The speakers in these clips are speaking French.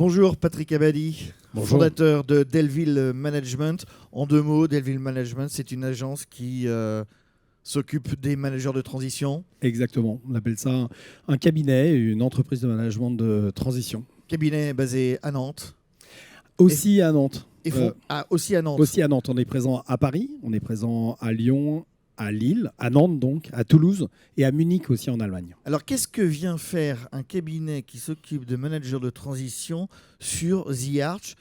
Bonjour Patrick Abadi, Bonjour. fondateur de Delville Management. En 2 mots, Delville Management, c'est une agence qui s'occupe des managers de transition. Exactement, on appelle ça un cabinet, une entreprise de management de transition. Cabinet basé à Nantes. Aussi à Nantes. Aussi à Nantes. Aussi à Nantes. On est présent à Paris, on est présent à Lyon, à Lille, à Nantes donc, à Toulouse et à Munich aussi en Allemagne. Alors qu'est-ce que vient faire un cabinet qui s'occupe de managers de transition sur The Arch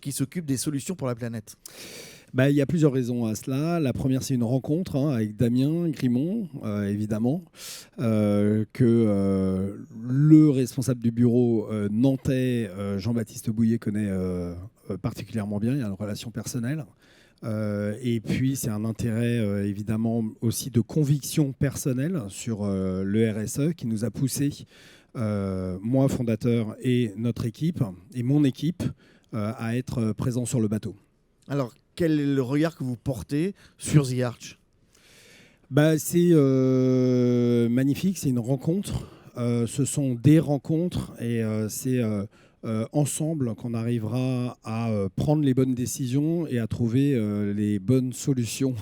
qui s'occupe des solutions pour la planète? Il y a plusieurs raisons à cela. La première, c'est une rencontre avec Damien Grimont, évidemment, que le responsable du bureau nantais, Jean-Baptiste Bouillet, connaît particulièrement bien. Il y a une relation personnelle. Et puis, c'est un intérêt, évidemment, aussi de conviction personnelle sur le RSE qui nous a poussé, moi, fondateur, et notre équipe, et mon équipe, à être présents sur le bateau. Alors, quel est le regard que vous portez sur The Arch? C'est magnifique, c'est une rencontre. Ce sont des rencontres et c'est ensemble qu'on arrivera à prendre les bonnes décisions et à trouver les bonnes solutions,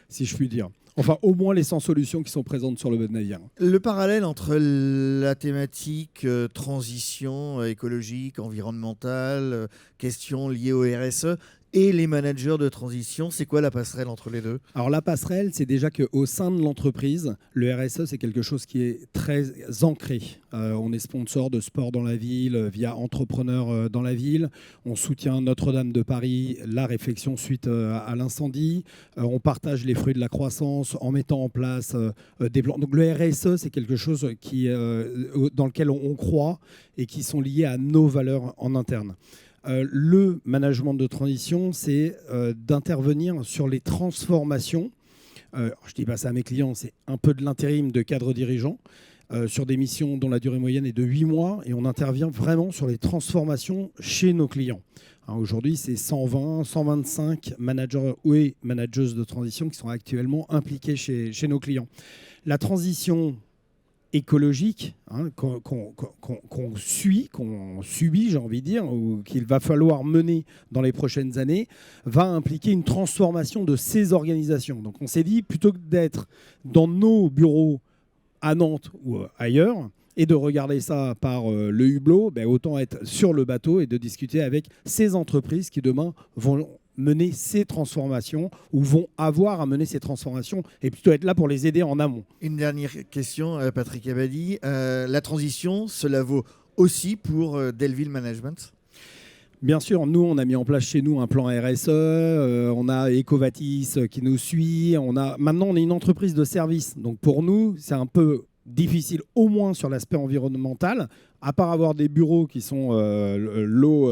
si je puis dire. Enfin, au moins les 100 solutions qui sont présentes sur le bon navire. Le parallèle entre la thématique transition écologique, environnementale, questions liées au RSE et les managers de transition, c'est quoi la passerelle entre les deux? Alors la passerelle, c'est déjà qu'au sein de l'entreprise, le RSE, c'est quelque chose qui est très ancré. On est sponsor de sport dans la ville via Entrepreneurs dans la ville. On soutient Notre-Dame de Paris, la réflexion suite à l'incendie. On partage les fruits de la croissance en mettant en place des plans. Donc le RSE, c'est quelque chose dans lequel on croit et qui sont liés à nos valeurs en interne. Le management de transition, c'est d'intervenir sur les transformations. Je ne dis pas ça à mes clients, c'est un peu de l'intérim de cadre dirigeant sur des missions dont la durée moyenne est de 8 mois et on intervient vraiment sur les transformations chez nos clients. Aujourd'hui, c'est 120, 125 managers et manageuses de transition qui sont actuellement impliqués chez nos clients. La transition écologique qu'on subit, j'ai envie de dire, ou qu'il va falloir mener dans les prochaines années, va impliquer une transformation de ces organisations. Donc on s'est dit, plutôt que d'être dans nos bureaux à Nantes ou ailleurs, et de regarder ça par le hublot, autant être sur le bateau et de discuter avec ces entreprises qui demain vont mener ces transformations ou vont avoir à mener ces transformations et plutôt être là pour les aider en amont. Une dernière question, Patrick Abadi. La transition, cela vaut aussi pour Delville Management? Bien sûr, nous, on a mis en place chez nous un plan RSE, on a Ecovatis qui nous suit, maintenant on est une entreprise de service. Donc pour nous, c'est un peu difficile, au moins sur l'aspect environnemental, à part avoir des bureaux qui sont l'eau,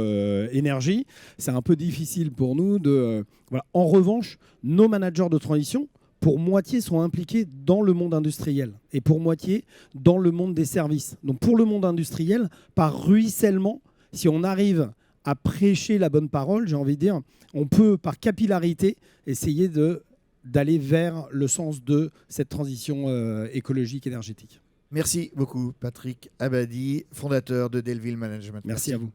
énergie, c'est un peu difficile pour nous de... Voilà. En revanche, nos managers de transition, pour moitié, sont impliqués dans le monde industriel et pour moitié dans le monde des services. Donc pour le monde industriel, par ruissellement, si on arrive à prêcher la bonne parole, j'ai envie de dire, on peut, par capillarité, essayer d'aller vers le sens de cette transition écologique énergétique. Merci beaucoup, Patrick Abadi, fondateur de Delville Management. Merci à vous.